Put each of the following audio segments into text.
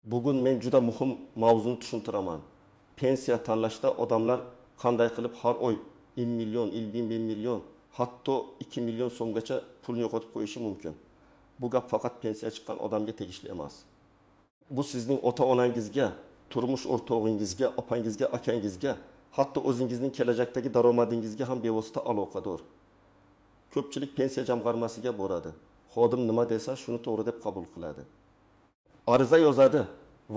Bugun men juda muhim mavzuni tushuntiraman. Pensiya tanlashda odamlar qanday qilib har oy 1 million, 1 million, hatto 2 million so'mgacha pulni yo'qotib qo'yishi mumkin. Bu gap faqat pensiya chiqqan odamga tegishli emas. Bu sizning ota-onangizga, turmush o'rtog'ingizga, opangizga, akangizga, hatto o'zingizning kelajakdagi daromadingizga ham bevosita aloqador. Ko'pchilik pensiya jamg'armasiga boradi. Xodim nima desa, shuni to'g'ri deb qabul qiladi. Ariza yozadi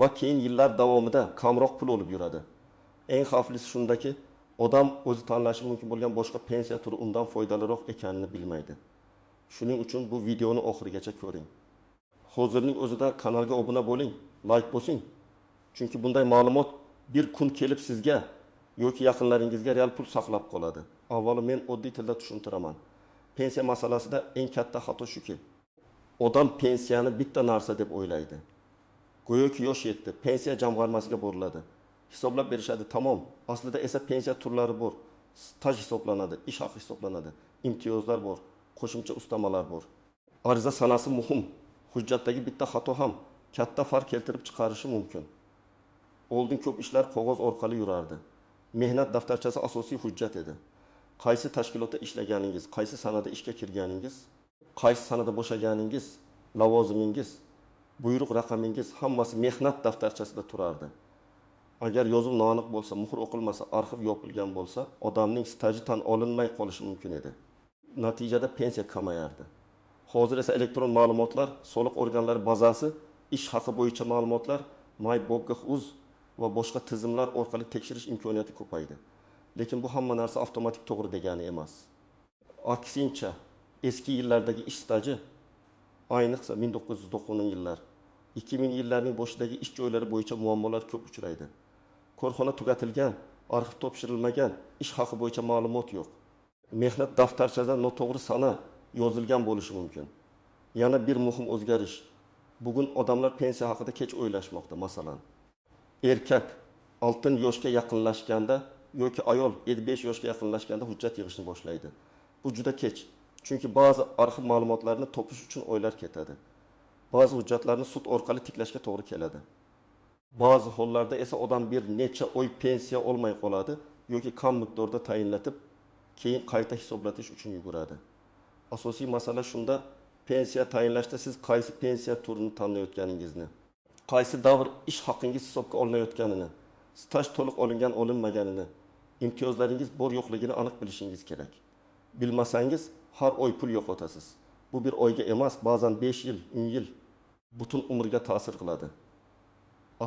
va keyin yillar davomida kamroq pul olib yuradi. Eng xavflisi shundaki, odam o'zi tanlashi mumkin bo'lgan boshqa pensiya turi undan foydaliroq ekanini bilmaydi. Shuning uchun bu videoni oxirigacha ko'ring. Hozirning o'zida kanalga obuna bo'ling, like bosing. Chunki bunday ma'lumot bir kun kelib sizga yoki yaqinlaringizga real pul saqlab qoladi. Avvalo men oddiy tilda tushuntiraman. Pensiya masalasida eng katta xato shuki, odam pensiyani bitta narsa deb o'ylaydi. Go'yoki yosh yetdi, pensiya jamg'armasiga boriladi. Hisoblab berishadi, tamom. Aslida esa pensiya turlari bor. Staj hisoblanadi, ish haqi hisoblanadi, imtiyozlar bor, qo'shimcha ustamalar bor. Ariza sanasi muhim. Hujjatdagi bitta xato ham katta farq keltirib chiqarishi mumkin. Oldin ko'p ishlar qog'oz orqali yurardi. Mehnat daftarchasi asosiy hujjat edi. Qaysi tashkilotda ishlaganingiz, qaysi sanada ishga kirganingiz, qaysi sanada bo'shaganingiz, lavozimingiz, buyruq raqamingiz hammasi mehnat daftarchasida turardi. Agar yozuv noaniq bo'lsa, muhr o'qilmasa, arxiv yopilgan bo'lsa, odamning staji tan olinmay qolishi mumkin edi. Natijada pensiya kamayardi. Hozir esa elektron ma'lumotlar, soliq organlari bazasi, ish haqi bo'yicha ma'lumotlar, MyBog'Uz va boshqa tizimlar orqali tekshirish imkoniyati ko'paydi. Lekin bu hamma narsa avtomatik to'g'ri degani emas. Aksincha, eski yillardagi ish staji, ayniqsa 1990-yillar, 2000-yillarning boshidagi ish joylari bo'yicha muammolar ko'p uchraydi. Korxona tugatilgan, arxiv topshirilmagan, ish haqi bo'yicha ma'lumot yo'q. Mehnat daftarchasida noto'g'ri sana yozilgan bo'lishi mumkin. Yana bir muhim o'zgarish. Bugun odamlar pensiya haqida kech o'ylashmoqda, masalan. Erkak 6 yoshga yaqinlashganda yoki ayol 75 yoshga yaqinlashganda hujjat yig'ishni boshlaydi. Bu juda kech. Chunki ba'zi arxiv ma'lumotlarni topish uchun oylar ketadi. Ba'zi hujjatlarni sud orqali tiklashga to'g'ri keladi. Ba'zi hollarda esa odam bir necha oy pensiya olmay qoladi yoki kam miqdorda tayinlatib, keyin qayta hisoblatish uchun yuguradi. Asosiy masala shunda, pensiya tayinlashda siz qaysi pensiya turini tanlayotganingizni, qaysi davr ish haqingiz hisobga olinayotganini, staj to'liq olingan olinmaganini, imtiyozlaringiz bor yo'qligini aniq bilishingiz kerak. Bilmasangiz har oy pul yo'qotasiz. Bu bir oyga emas, ba'zan 5 yil, 10 yil, butun umrga ta'sir qiladi.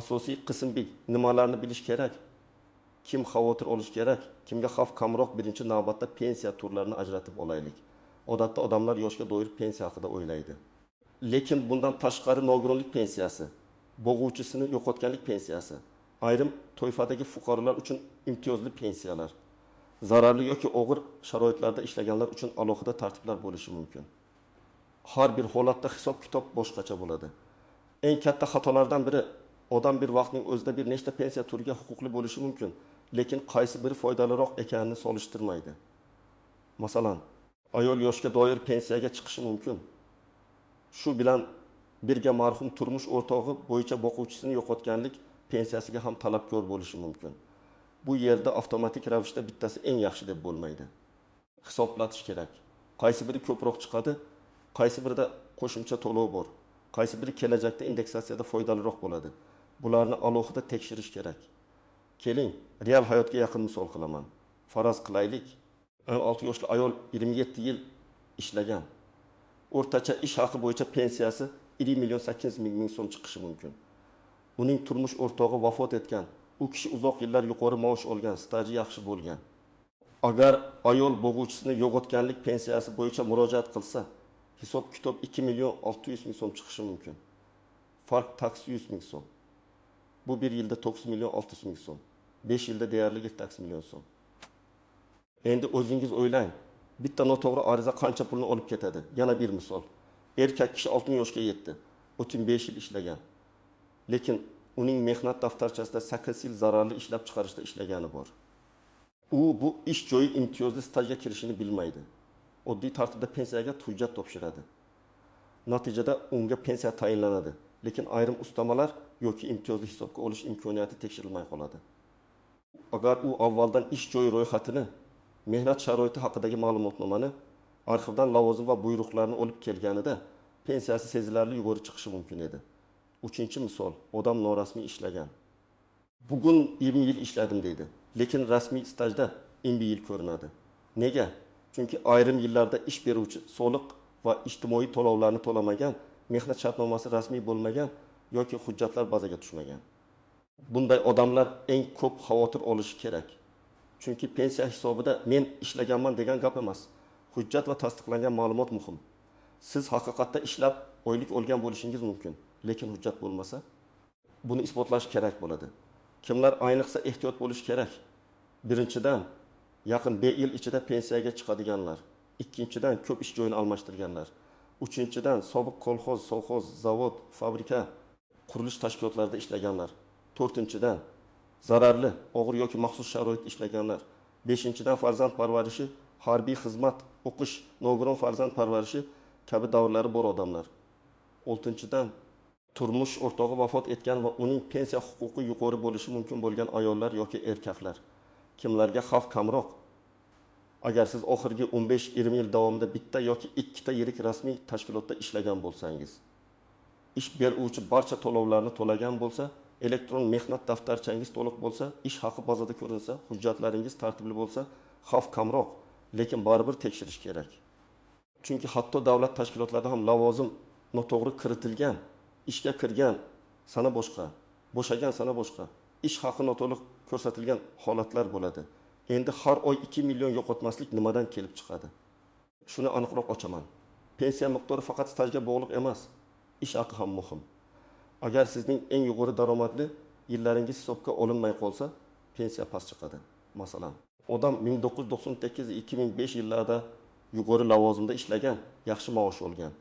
Asosiy qism bir, nimalarni bilish kerak? Kim xavotir olish kerak? Kimga xavf kamroq birinchi navbatda pensiya turlarini ajratib olaylik. Odatda odamlar yoshga doir pensiya haqida o'ylaydi. Lekin bundan tashqari nogironlik pensiyasi, bo'g'uvchisini yo'qotganlik pensiyasi, ayrim toifadagi fuqarolar uchun imtiyozli pensiyalar, zararli yoki og'ir sharoitlarda ishlaganlar uchun alohida tartiblar bo'lishi mumkin. Har bir holatda hisob-kitob boshqacha bo'ladi. Eng katta xatolardan biri, odam bir vaqtning o'zida bir nechta pensiya turiga huquqli bo'lishi mumkin, lekin qaysi biri foydaliroq ekanini solishtirmaydi. Masalan, ayol yoshga doir pensiyaga chiqishi mumkin. Shu bilan birga marhum turmush o'rtog'i bo'yicha boquvchisini yo'qotganlik pensiyasiga ham talabgor bo'lishi mumkin. Bu yerda avtomatik ravishda bittasi eng yaxshi deb bo'lmaydi. Hisoblatish kerak. Qaysi biri ko'proq chiqadi, qaysi birida qo'shimcha to'lov bor, qaysi biri kelajakda indeksatsiyada foydaliroq bo'ladi. Bularni alohida tekshirish kerak. Keling, real hayotga yaqin misol qilaman. Faraz qilaylik, 16 yoshli ayol 27 yil ishlagan. O'rtacha ish haqi bo'yicha pensiyasi 1,8 million so'm chiqishi mumkin. Uning turmush o'rtog'i vafot etgan. U kishi uzoq yillar yuqori maosh olgan, staji yaxshi bo'lgan. Agar ayol bo'g'uvchisini yo'qotganlik pensiyasi bo'yicha murojaat qilsa, hisob-kitob 2,6 million so'm chiqishi mumkin. Farq taksi 100 ming so'm. Bu bir yilda 9,6 million so'm. 5 yilda deyarli 7 million so'm. Endi o'zingiz o'ylang, bitta noto'g'ri ariza qancha pulni olib ketadi? Yana bir misol. Erkak kishi 6 yoshga yetdi. 35 yil ishlagan. Lekin uning mehnat daftarchasida 8 yil zararli ishlab chiqarishda ishlagani bor. U bu ish joyi imtiyozli stajga kirishini bilmaydi. Oddiy tartibda pensiyaga hujjat topshiradi. Natijada unga pensiya tayinlanadi. Lekin ayrim ustamalar yoki imtiyozli hisobga olish imkoniyati tekshirilmay qoladi. Agar u avvaldan ish joyi ro'yxatini, mehnat sharoiti haqidagi ma'lumotnomani, arxivdan lavozim va buyruqlarni olib kelganida pensiyasi sezilarli yuqori chiqishi mumkin edi. Uchinchi misol, odam norasmiy ishlagan. Bugun 20 yil ishladim deydi, lekin rasmiy stajda 20 yil ko'rinadi. Nega? Chunki ayrim yillarda ish beruvchi soliq va ijtimoiy to'lovlarni to'lamagan, mehnat shartnomasi rasmiy bo'lmagan yoki hujjatlar bazaga tushmagan. Bunday odamlar eng ko'p xavotir olishi kerak. Chunki pensiya hisobida men ishlaganman degan gap emas. Hujjat va tasdiqlangan ma'lumot muhim. Siz haqiqatda ishlab oylik olgan bo'lishingiz mumkin, lekin hujjat bo'lmasa, buni isbotlash kerak bo'ladi. Kimlar ayniqsa ehtiyot bo'lish kerak? Birinchidan, yaqin 5 yil ichida pensiyaga chiqadiganlar. Ikkinchidan, ko'p ish joyini almashtirganlar. Uchinchidan, sobiq kolxoz, sovxoz, zavod, fabrika, qurilish tashkilotlarida ishlaganlar. To'rtinchidan, zararli, og'ir yoki maxsus sharoitda ishlaganlar. Beshinchidan, farzand parvarishi, harbiy xizmat, o'qish, nogiron farzand parvarishi kabi davrlari bor odamlar. Oltinchidan, turmush o'rtog'i vafot etgan va uning pensiya huquqi yuqori bo'lishi mumkin bo'lgan ayollar yoki erkaklar. Kimlarga xavf kamroq? Agar siz oxirgi 15-20 yil davomida bitta yoki ikkita yirik rasmiy tashkilotda ishlagan bo'lsangiz, ish beruvchi barcha to'lovlarni to'lagan bo'lsa, elektron mehnat daftarchangiz to'liq bo'lsa, ish haqi bazada ko'rinsa, hujjatlaringiz tartibli bo'lsa, xavf kamroq, lekin baribir tekshirish kerak. Chunki hatto davlat tashkilotlarida ham lavozim noto'g'ri kiritilgan, ishga kirgan sana boshqa, bo'shagan sana boshqa, ish haqi noto'liq ko'rsatilgan holatlar bo'ladi. Endi har oy 2 million yo'qotmaslik nimadan kelib chiqadi? Shuni aniqroq ochaman. Pensiya miqdori faqat stajga bog'liq emas, ish haqi ham muhim. Agar sizning eng yuqori daromadli yillaringiz hisobga olinmay qolsa, pensiya past chiqadi. Masalan, odam 1998-2005 yillarda yuqori lavozimda ishlagan, yaxshi maosh olgan.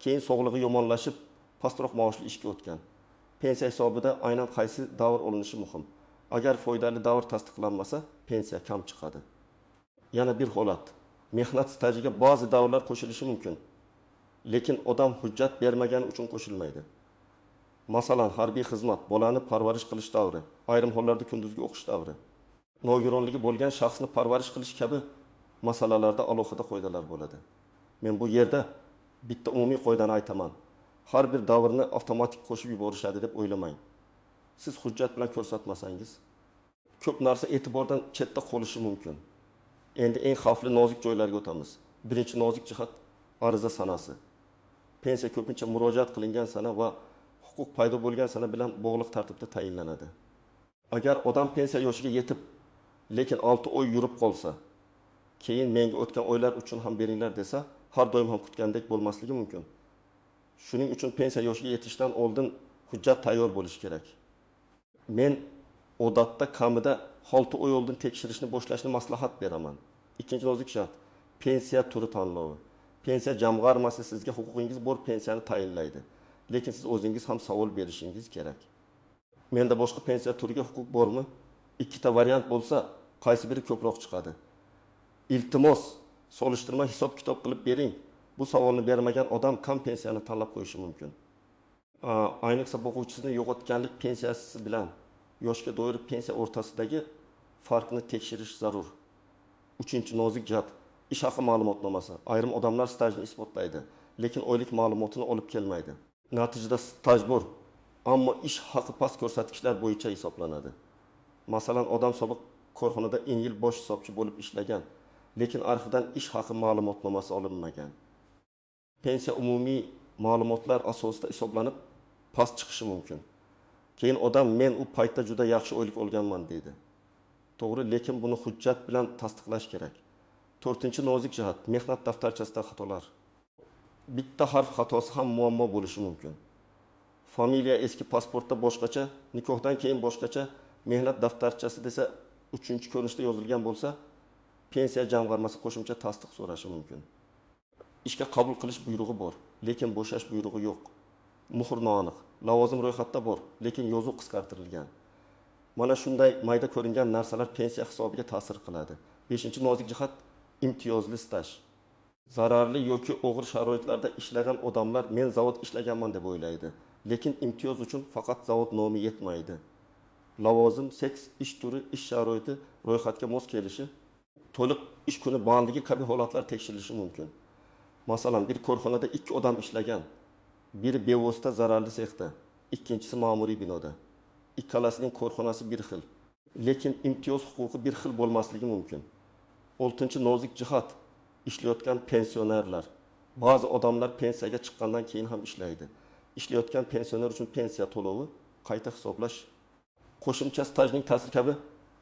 Keyin sog'lig'i yomonlashib, pastroq maoshli ishga o'tgan. Pensiya hisobida aynan qaysi davr olinishi muhim. Agar foydali davr tasdiqlanmasa, pensiya kam chiqadi. Yana bir holat. Mehnat stajiga ba'zi davrlar qo'shilishi mumkin. Lekin odam hujjat bermagani uchun qo'shilmaydi. Masalan, harbiy xizmat, bolani parvarish qilish davri, ayrim hollarda kunduzgi o'qish davri, nogironligi bo'lgan shaxsni parvarish qilish kabi masalalarda alohida qoidalar bo'ladi. Men bu yerda bitta umumiy qoidani aytaman. Har bir davrni avtomatik qo'shib yuborishadi deb o'ylamang. Siz hujjat bilan ko'rsatmasangiz, ko'p narsa e'tibordan chetda qolishi mumkin. Endi eng xavfli nozik joylarga o'tamiz. Birinchi nozik jihat ariza sanasi. Pensiya ko'pincha murojaat qilingan sana va huquq paydo bo'lgan sana bilan bog'liq tartibda tayinlanadi. Agar odam pensiya yoshiga yetib, lekin 6 oy yurib qolsa, keyin menga o'tgan oylar uchun ham beringlar desa, har doim ham kutgandek bo'lmasligi mumkin. Shuning uchun pensiya yoshiga yetishdan oldin hujjat tayyor bo'lishi kerak. Men odatda kamida 6 oy oldin tekshirishni boshlashni maslahat beraman. Ikkinchi nozik shart, pensiya turi tanlovi. Pensiya jamg'armasi sizga huquqingiz bor pensiyani tayinlaydi. Lekin siz o'zingiz ham savol berishingiz kerak. Menda boshqa pensiya turiga huquq bormi? Ikkita variant bo'lsa, qaysi biri ko'proq chiqadi? Iltimos, solishtirma hisob kitob qilib bering. Bu savolni bermagan odam kam pensiyani tanlab qo'yishi mumkin. Ayniqsa boquvchisini yo'qotganlik pensiyasi bilan yoshga doir pensiya o'rtasidagi farqni tekshirish zarur. Uchinchi nozik jihat, ish haqi ma'lumotnomasi. Ayrim odamlar stajni isbotlaydi, lekin oylik ma'lumotini olib kelmaydi. Natijada staj bor, ammo ish haqi past ko'rsatkichlar bo'yicha hisoblanadi. Masalan, odam sobiq korxonada eng yil bosh hisobchi bo'lib ishlagan, lekin arxivdan ish haqi ma'lumotnomasi olinmagan. Pensiya umumiy ma'lumotlar asosida hisoblanib past chiqishi mumkin. Keyin odam men u paytda juda yaxshi oylik olganman deydi. To'g'ri, lekin buni hujjat bilan tasdiqlash kerak. To'rtinchi nozik jihat, mehnat daftarchasida xatolar. Bitta harf xatosi ham muammo bo'lishi mumkin. Familiya eski pasportda boshqacha, nikohdan keyin boshqacha, mehnat daftarchasi desa 3-ko'rinishda yozilgan bo'lsa, pensiya jamg'armasi qo'shimcha tasdiq so'rashi mumkin. Ishga qabul qilish buyrug'i bor, lekin bo'shash buyrug'i yo'q. Muhr noaniq, lavozim ro'yxatda bor, lekin yozuv qisqartirilgan. Mana shunday mayda ko'ringan narsalar pensiya hisobiga ta'sir qiladi. 5-nozik jihat imtiyozli staj. Zararli yoki og'ir sharoitlarda ishlagan odamlar men zavod ishlaganman deb o'ylaydi, Lekin imtiyoz uchun faqat zavod nomi yetmaydi. Lavozim, seks, ish turi, ish sharoiti ro'yxatga mos kelishi, to'liq ish kuni bandligi kabi holatlar tekshirilishi mumkin. Masalan, bir korxonada 2 odam ishlagan. Biri bevosita zararli sexda, ikkinchisi ma'muriy binoda. Ikkalasining korxonasi bir xil. Lekin imtiyoz huquqi bir xil bo'lmasligi mumkin. 6-nozik jihat ishlayotgan pensionerlar. Ba'zi odamlar pensiyaga chiqqandan keyin ham ishlaydi. Ishlayotgan pensioner uchun pensiya to'lovi qayta hisoblash, qo'shimcha stajning ta'siri kabi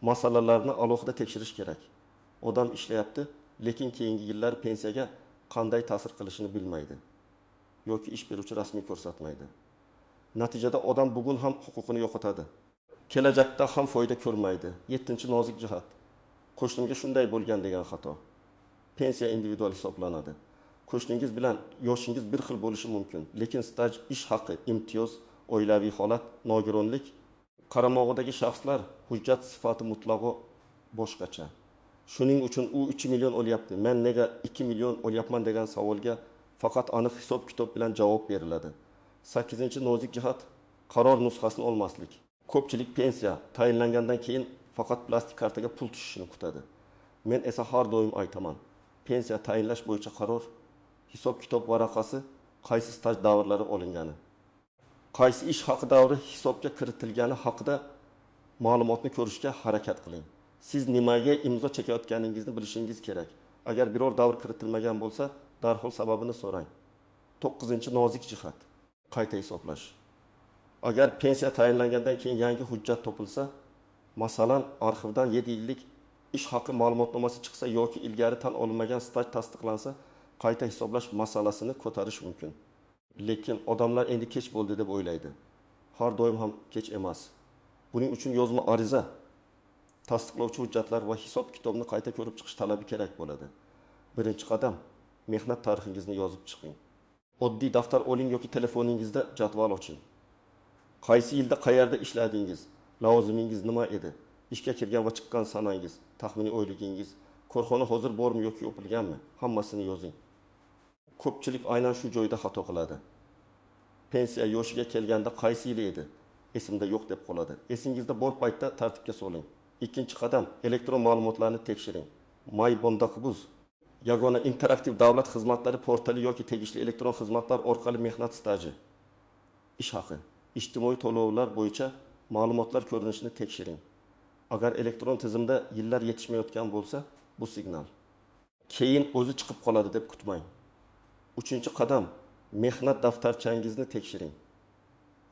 masalalarni alohida tekshirish kerak. Odam ishlayapti, lekin keyingi yillar pensiyaga qanday ta'sir qilishini bilmaydi yoki ish beruvchi rasmiy ko'rsatmaydi. Natijada odam bugun ham huquqini yo'qotadi. Kelajakda ham foyda ko'rmaydi. 7-nozik jihat. Qo'shnimga shunday bo'lgan degan xato. Pensiya individual hisoblanadi. Qo'shningiz bilan yoshingiz bir xil bo'lishi mumkin, lekin staj, ish haqi, imtiyoz, oilaviy holat, nogironlik, qaramog'idagi shaxslar hujjat sifati mutlaqo boshqacha. Shuning uchun u 3 million olyapti, men nega 2 million olyapman degan savolga faqat aniq hisob-kitob bilan javob beriladi. 8-nozik jihat qaror nusxasini olmaslik. Ko'pchilik pensiya tayinlangandan keyin faqat plastik kartaga pul tushishini kutadi. Men esa har doim aytaman, pensiya tayinlash bo'yicha qaror, hisob-kitob varaqasi, qaysi staj davrlari olingani, qaysi ish haqi davri hisobga kiritilgani haqida ma'lumotni ko'rishga harakat qiling. Siz nimaga imzo chekayotganingizni bilishingiz kerak. Agar biror davr kiritilmagan bo'lsa, darhol sababini so'rang. 9-nozik jihat qayta hisoblash. Agar pensiya tayinlangandan keyin yangi hujjat topilsa, masalan, arxivdan 7 yillik ish haqi ma'lumotnomasi chiqsa yoki ilgari tan olinmagan staj tasdiqlansa, qayta hisoblash masalasini ko'tarish mumkin. Lekin odamlar endi kech bo'ldi deb o'ylaydi. Har doim ham kech emas. Buning uchun yozma ariza, tasdiqlovchi hujjatlar va hisob-kitobni qayta ko'rib chiqish talabi kerak bo'ladi. Birinchi qadam, mehnat tarixingizni yozib chiqing. Oddiy daftar oling yoki telefoningizda jadval oching. Qaysi yilda qayerda ishladingiz? Lavozimingiz nima edi? Ishga kirgan va chiqqan sanangiz, taxminiy oyligingiz, korxona hozir bormi yoki yopilganmi? Hammasini yozing. Ko'pchilik aynan shu joyda xato qiladi. Pensiya yoshiga kelganda qaysi yil edi? Esimda yo'q deb qoladi. Esingizda bor paytda tartibga soling. Ikkinchi qadam, elektron ma'lumotlarni tekshiring. MyBondaqbuz yagona interaktiv davlat xizmatlari portali yoki tegishli elektron xizmatlar orqali mehnat staji, ish haqi, ijtimoiy to'lovlar bo'yicha ma'lumotlar ko'rinishini tekshiring. Agar elektron tizimda yillar yetishmayotgan bo'lsa, bu signal. Keyin o'zi chiqib qoladi deb kutmang. 3-qadam, mehnat daftarchangizni tekshiring.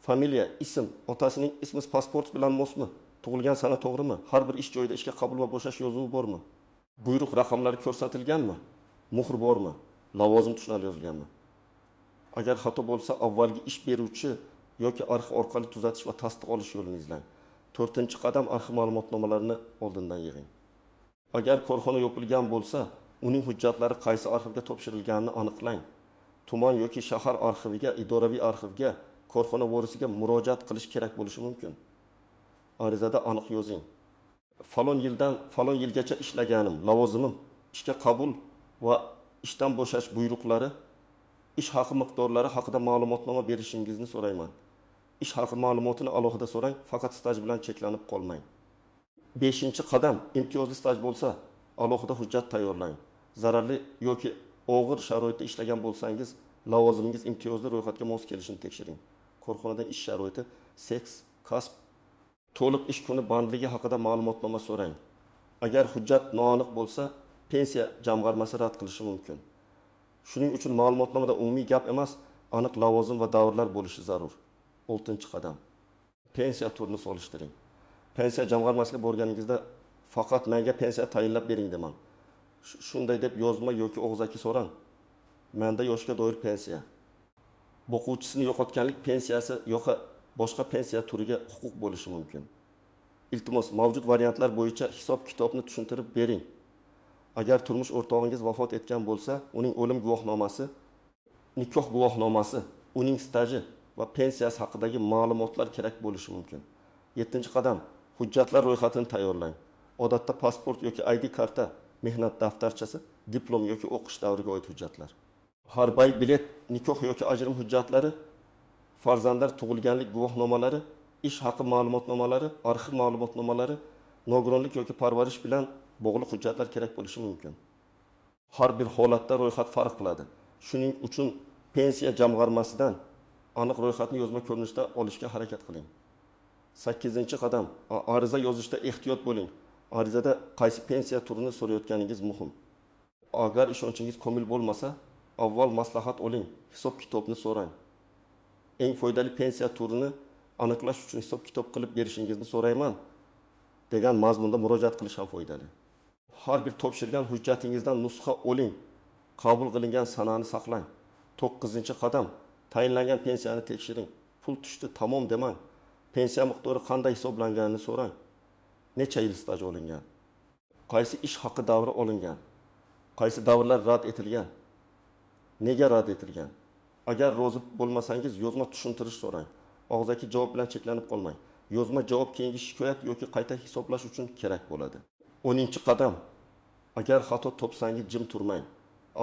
Familiya, ism, otasining ismi pasport bilan mosmi? Tug'ilgan sana to'g'rimi? Har bir ish joyida ishga qabul va bo'shash yozuvi bormi? Buyruq raqamlari ko'rsatilganmi? Muhr bormi? Lavozim tushnali yozilganmi? Agar xato bo'lsa, avvalgi ish beruvchi yoki arxiv orqali tuzatish va tasdiq olish yo'lini izlang. 4-qadam, arxiv ma'lumotnomalarini oldindan yig'ing. Agar korxona yopilgan bo'lsa, uning hujjatlari qaysi arxivga topshirilganini aniqlang. Tuman yoki shahar arxiviga, idoraviy arxivga, korxona vorisiga murojaat qilish kerak bo'lishi mumkin. Arizada aniq yozing. Falon yildan falon yilgacha ishlaganim, lavozimim, ishga qabul va ishdan bo'shash buyruqlari, ish haqi miqdorlari haqida ma'lumotnoma berishingizni so'rayman. Ish haqi ma'lumotini alohida so'rang, faqat staj bilan cheklanib qolmang. 5-qadam, imtiyozli staj bo'lsa, alohida hujjat tayyorlang. Zararli yoki og'ir sharoitda ishlagan bo'lsangiz, lavozimingiz imtiyozli ro'yxatga mos kelishini tekshiring. Korxonada ish sharoiti, seks, kasb, to'liq ish kuni bandligi haqida ma'lumotnoma so'rang. Agar hujjat noaniq bo'lsa, pensiya jamg'armasi rad qilishi mumkin. Shuning uchun ma'lumotnomada umumiy gap emas, aniq lavozim va davrlar bo'lishi zarur. 6-qadam. Pensiya turini solishtiring. Pensiya jamg'armasiga borganingizda faqat menga pensiya tayinlab bering deman. Shunday deb yozma yoki og'zaki so'rang. Menda yoshga doir pensiya. Boquvchisini yo'qotganlik pensiyasi yoki boshqa pensiya turiga huquq bo'lishi mumkin. Iltimos, mavjud variantlar bo'yicha hisob-kitobni tushuntirib bering. Agar turmush o'rtog'ingiz vafot etgan bo'lsa, uning o'lim guvohnomasi, nikoh guvohnomasi, uning staji va pensiyasi haqidagi ma'lumotlar kerak bo'lishi mumkin. 7-qadam, hujjatlar ro'yxatini tayyorlang. Odatda pasport yoki ID karta, mehnat daftarchasi, diplom yoki o'qish davriga oid hujjatlar. Harbay bilet, nikoh yoki ajrim hujjatlari, farzandlar tug'ilganlik guvohnomalari, ish haqi ma'lumotnomalari, arxiv ma'lumotnomalari, nogironlik yoki parvarish bilan bog'liq hujjatlar kerak bo'lishi mumkin. Har bir holatda ro'yxat farq qiladi. Shuning uchun pensiya jamg'armasidan aniq ro'yxatni yozma ko'rinishda olishga harakat qiling. 8-qadam, ariza yozishda ehtiyot bo'ling. Arizada qaysi pensiya turini so'rayotganingiz muhim. Agar ishonchingiz komil bo'lmasa, avval maslahat oling, hisob-kitobni so'rang. Eng foydali pensiya turini aniqlash uchun hisob-kitob qilib berishingizni so'rayman degan mazmunda murojaat qilish ham foydali. Har bir topshirgan hujjatingizdan nusxa oling. Qabul qilingan sanani saqlang. 9-qadam, tayinlangan pensiyani tekshiring. Pul tushdi, tamom demang. Pensiya miqdori qanday hisoblanganini so'rang. Necha yil staj olingan? Qaysi ish haqi davri olingan? Qaysi davrlar rad etilgan? Nega rad etilgan? Agar rozi bo'lmasangiz, yozma tushuntirish so'rang. Og'zaki javob bilan cheklanib qolmang. Yozma javob keyingi shikoyat yoki qayta hisoblash uchun kerak bo'ladi. 10-qadam. Agar xato topsangiz jim turmang.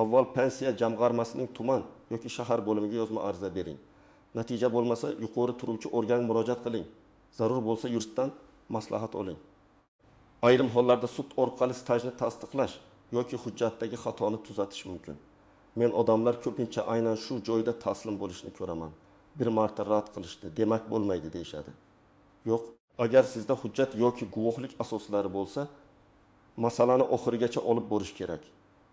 Avval pensiya jamg'armasining tuman yoki shahar bo'limiga yozma ariza bering. Natija bo'lmasa, yuqori turuvchi organga murojaat qiling. Zarur bo'lsa, yuristdan maslahat oling. Ayrim hollarda sud orqali stajni tasdiqlash yoki hujjatdagi xatoni tuzatish mumkin. Men odamlar ko'pincha aynan shu joyda taslim bo'lishni ko'raman. Bir marta rad qilishdi, demak bo'lmaydi deyshadi. Yo'q, agar sizda hujjat yoki guvohlik asoslari bo'lsa, masalani oxirigacha olib borish kerak.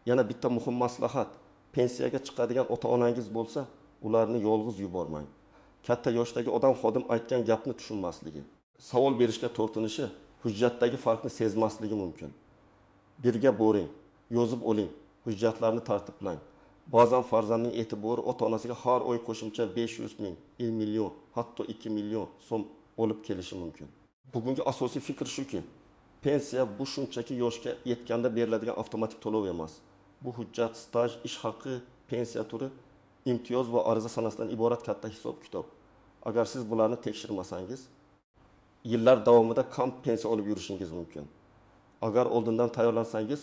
Yana bitta muhim maslahat, pensiyaga chiqadigan ota-onangiz bo'lsa, ularni yolg'iz yubormang. Katta yoshdagi odam xodim aytgan gapni tushunmasligi, savol berishga tortinishi, hujjatdagi farqni sezmasligi mumkin. Birga boring, yozib oling, hujjatlarni tartiblang. Ba'zan farzandning e'tibori ota-onasiga har oy qo'shimcha 500 ming, 1 million, hatto 2 million so'm olib kelishi mumkin. Bugungi asosiy fikr shuki, pensiya bu shunchaki yoshga yetganda beriladigan avtomatik to'lov emas. Bu hujjat, staj, ish haqi, pensiya turi, imtiyoz va ariza sanasidan iborat katta hisob-kitob. Agar siz bularni tekshirmasangiz, yillar davomida kam pensiya olib yurishingiz mumkin. Agar oldindan tayyorlansangiz,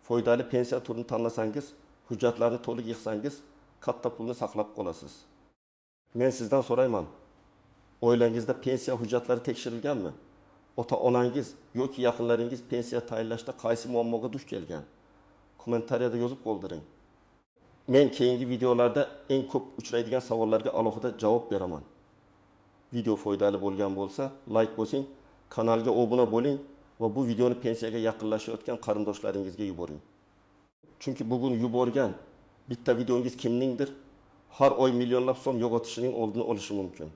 foydali pensiya turini tanlasangiz, hujjatlarni to'liq yig'sangiz, katta pulni saqlab qolasiz. Men sizdan so'rayman, oilangizda pensiya hujjatlari tekshirilganmi? Ota-onangiz yoki yaqinlaringiz pensiya tayinlashda qaysi muammoga duch kelgan? Kommentariyada yozib qoldiring. Men keyingi videolarda eng ko'p uchraydigan savollarga alohida javob beraman. Video foydali bo'lgan bo'lsa, like bosing, kanalga obuna bo'ling va bu videoni pensiyaga yaqinlashayotgan qarindoshlaringizga yuboring. Chunki bugun yuborgan bitta videongiz kimningdir har oy millionlab so'm yo'qotishining oldini olishi mumkin.